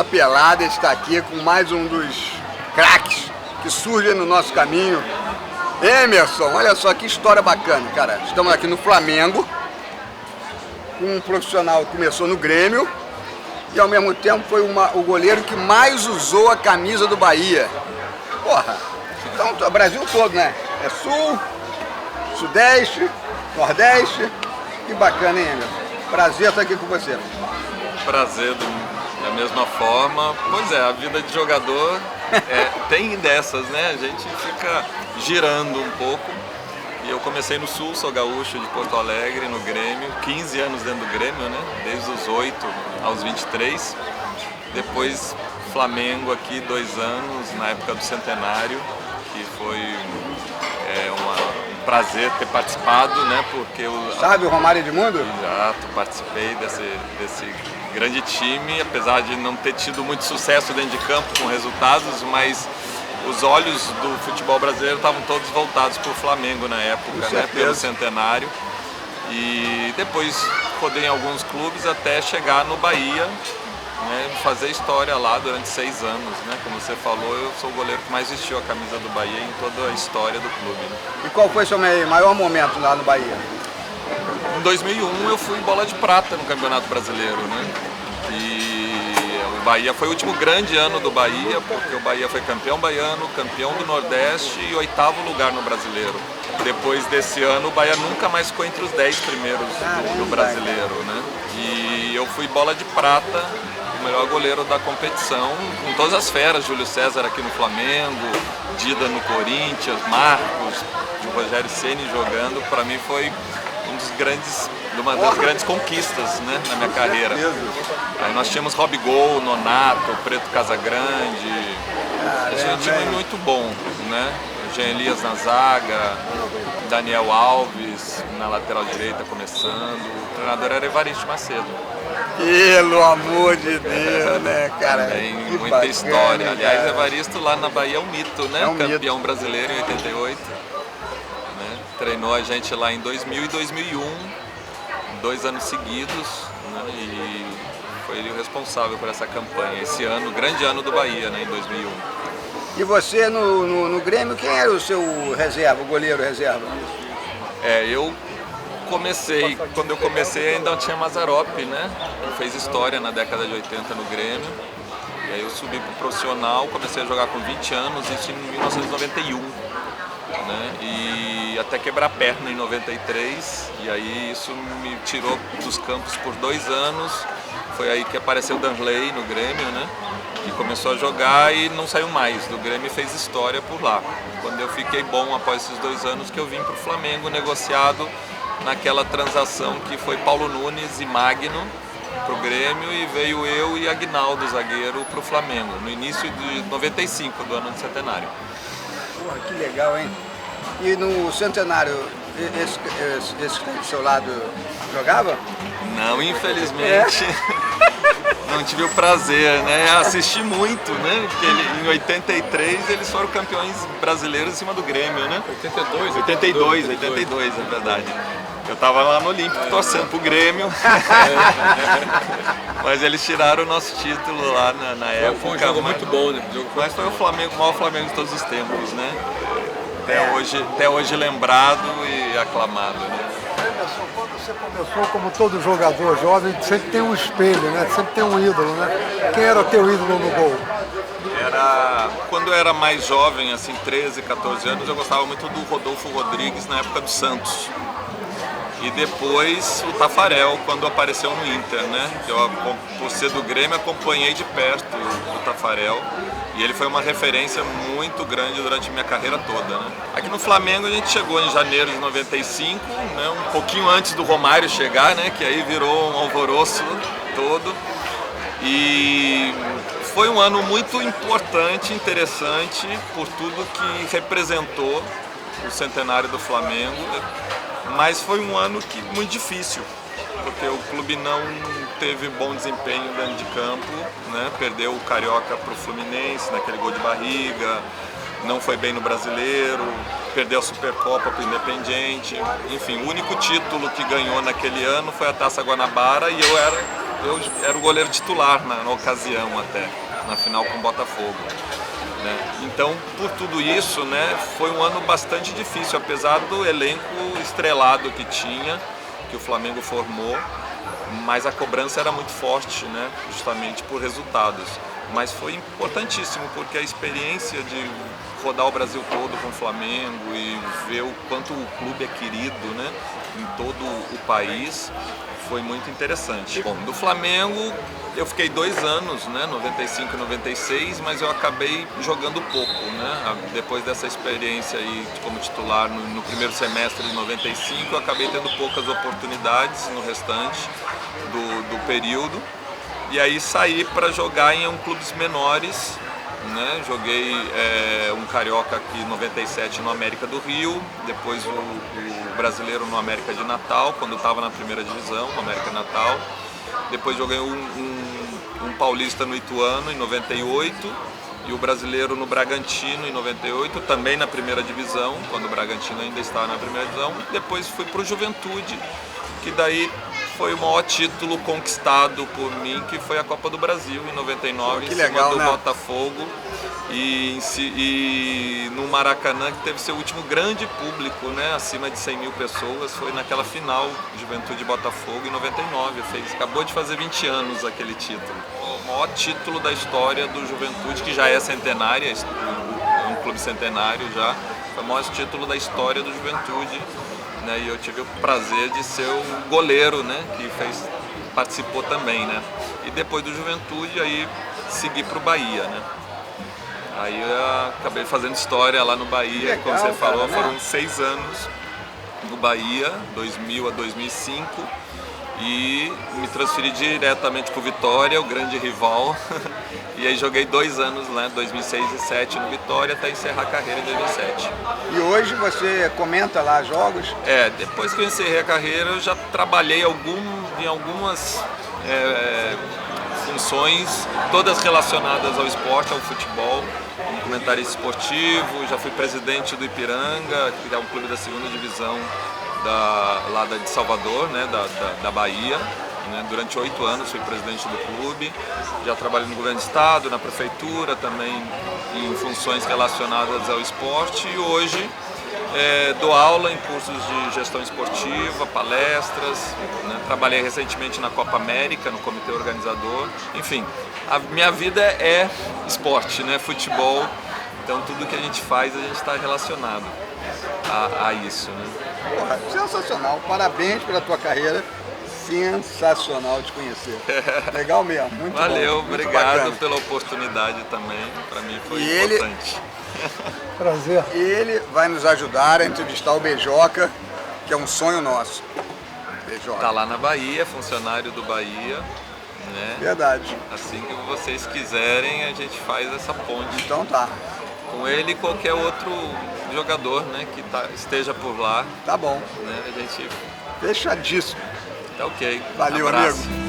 da Pelada está aqui com mais um dos craques que surgem no nosso caminho. Emerson, olha só que história bacana, cara. Estamos aqui no Flamengo, com um profissional que começou no Grêmio e ao mesmo tempo foi o goleiro que mais usou a camisa do Bahia. Porra, então o Brasil todo, né? É Sul, Sudeste, Nordeste. Que bacana, hein, Emerson? Prazer estar aqui com você. Prazer da mesma forma. Pois é, a vida de jogador tem dessas, né? A gente fica girando um pouco. E eu comecei no Sul, sou gaúcho de Porto Alegre, no Grêmio, 15 anos dentro do Grêmio, né? Desde os 8 aos 23. Depois Flamengo aqui 2 anos, na época do Centenário, que foi um prazer ter participado, né? Porque Sabe o Romário Edmundo? Exato, participei desse grande time, apesar de não ter tido muito sucesso dentro de campo com resultados, mas os olhos do futebol brasileiro estavam todos voltados para o Flamengo na época, né, pelo Centenário. E depois rodei em alguns clubes até chegar no Bahia, né, fazer história lá durante 6 anos. Né? Como você falou, eu sou o goleiro que mais vestiu a camisa do Bahia em toda a história do clube. Né? E qual foi o seu maior momento lá no Bahia? Em 2001 eu fui bola de prata no Campeonato Brasileiro, né? E o Bahia foi o último grande ano do Bahia, porque o Bahia foi campeão baiano, campeão do Nordeste e 8º lugar no Brasileiro. Depois desse ano o Bahia nunca mais ficou entre os 10 primeiros do Brasileiro, né? E eu fui bola de prata, o melhor goleiro da competição, com todas as feras, Júlio César aqui no Flamengo, Dida no Corinthians, Marcos, o Rogério Ceni jogando. Para mim foi uma das grandes conquistas, né, na minha carreira. Aí nós tínhamos Robigol, Nonato, Preto Casagrande, um time muito bom, né? Jean Elias na zaga, Daniel Alves na lateral direita começando, o treinador era Evaristo Macedo. Pelo amor de Deus, né, cara? Tem muita bacana, história. Aliás, cara. Evaristo lá na Bahia é um mito, né? Campeão brasileiro em 88. Treinou a gente lá em 2000 e 2001, 2 anos seguidos, né? E foi ele o responsável por essa campanha. Esse ano, grande ano do Bahia, né? Em 2001. E você no Grêmio, quem era o seu reserva, o goleiro reserva? Eu comecei, quando eu comecei ainda tinha Mazzaropi, né? Ele fez história na década de 80 no Grêmio. E aí eu subi pro profissional, comecei a jogar com 20 anos, isso em 1991. Né? E até quebrar a perna em 93, e aí isso me tirou dos campos por 2 anos. Foi aí que apareceu o Danley no Grêmio, né? E começou a jogar e não saiu mais do Grêmio e fez história por lá. Quando eu fiquei bom após esses 2 anos, que eu vim para o Flamengo, negociado naquela transação que foi Paulo Nunes e Magno para o Grêmio, e veio eu e Aguinaldo, zagueiro, para o Flamengo, no início de 95, do ano do Centenário. Porra, que legal, hein? E no Centenário, esse que está do seu lado jogava? Não, infelizmente. Não tive o prazer, né? Assisti muito, né? Porque em 83 eles foram campeões brasileiros em cima do Grêmio, né? 82, é verdade. Eu tava lá no Olímpico torcendo pro Grêmio. Mas eles tiraram o nosso título lá na época. Foi um jogo muito bom, né? Mas foi o maior Flamengo de todos os tempos, né? Até hoje lembrado e aclamado, né? Emerson, quando você começou, como todo jogador jovem, sempre tem um espelho, né? Sempre tem um ídolo, né? Quem era teu ídolo no gol? Quando eu era mais jovem, assim, 13, 14 anos, eu gostava muito do Rodolfo Rodrigues na época do Santos. E depois o Taffarel, quando apareceu no Inter, né? Eu, por ser do Grêmio, acompanhei de perto o Taffarel. E ele foi uma referência muito grande durante a minha carreira toda, né? Aqui no Flamengo a gente chegou em janeiro de 95, né? Um pouquinho antes do Romário chegar, né? Que aí virou um alvoroço todo. E foi um ano muito importante, interessante, por tudo que representou o centenário do Flamengo. Mas foi um ano muito difícil, porque o clube não teve bom desempenho dentro de campo, né? Perdeu o Carioca para o Fluminense naquele gol de barriga, não foi bem no Brasileiro, perdeu a Supercopa para o Independiente. Enfim, o único título que ganhou naquele ano foi a Taça Guanabara, e eu era eu era o goleiro titular na ocasião até, na final com o Botafogo. Né? Então, por tudo isso, né, foi um ano bastante difícil, apesar do elenco estrelado que tinha, que o Flamengo formou, mas a cobrança era muito forte, né, justamente por resultados. Mas foi importantíssimo, porque a experiência de rodar o Brasil todo com o Flamengo e ver o quanto o clube é querido, né, em todo o país, foi muito interessante. Bom, do Flamengo eu fiquei 2 anos, né, 95 e 96, mas eu acabei jogando pouco, né? Depois dessa experiência aí como titular no primeiro semestre de 95, eu acabei tendo poucas oportunidades no restante do período. E aí saí para jogar em clubes menores, né? Joguei um carioca aqui em 97 no América do Rio, depois o brasileiro no América de Natal, quando estava na primeira divisão, no América de Natal. Depois joguei um paulista no Ituano em 98 e o brasileiro no Bragantino em 98, também na primeira divisão, quando o Bragantino ainda estava na primeira divisão. Depois fui para o Juventude, que daí foi o maior título conquistado por mim, que foi a Copa do Brasil em 99, que em cima legal, do né? Botafogo. E no Maracanã, que teve seu último grande público, né, acima de 100 mil pessoas, foi naquela final Juventude e Botafogo em 99. Acabou de fazer 20 anos aquele título. O maior título da história do Juventude, que já é centenária, é um clube centenário já, foi o maior título da história do Juventude, né, e eu tive o prazer de ser o goleiro, né, que participou também, né. E depois do Juventude, aí segui para o Bahia, né. Aí eu acabei fazendo história lá no Bahia, Legal, como você falou, cara, né? foram 6 anos no Bahia, 2000 a 2005, e me transferi diretamente para o Vitória, o grande rival, e aí joguei 2 anos lá, 2006 e 2007 no Vitória, até encerrar a carreira em 2007. E hoje você comenta lá jogos? Depois que eu encerrei a carreira, eu já trabalhei em algumas funções, todas relacionadas ao esporte, ao futebol, como comentarista esportivo, já fui presidente do Ipiranga, que é um clube da segunda divisão lá de Salvador, né, da Bahia. Né, durante 8 anos fui presidente do clube, já trabalhei no governo do estado, na prefeitura, também em funções relacionadas ao esporte, e hoje dou aula em cursos de gestão esportiva, palestras, né? Trabalhei recentemente na Copa América, no comitê organizador. Enfim, a minha vida é esporte, né? Futebol, então tudo que a gente faz, a gente está relacionado a isso. Né? Porra, sensacional, parabéns pela tua carreira, sensacional de conhecer. Legal mesmo, muito Valeu, bom. Muito obrigado bacana. pela oportunidade também, para mim foi E importante. Prazer. Ele vai nos ajudar a entrevistar o Beijoca, que é um sonho nosso. Beijoca. Tá lá na Bahia, funcionário do Bahia, né? Verdade. Assim que vocês quiserem, a gente faz essa ponte Então tá. com ele e qualquer outro jogador, né, que esteja por lá, Tá bom. né? A gente Fechadíssimo. tá ok. Valeu, Abraço. amigo.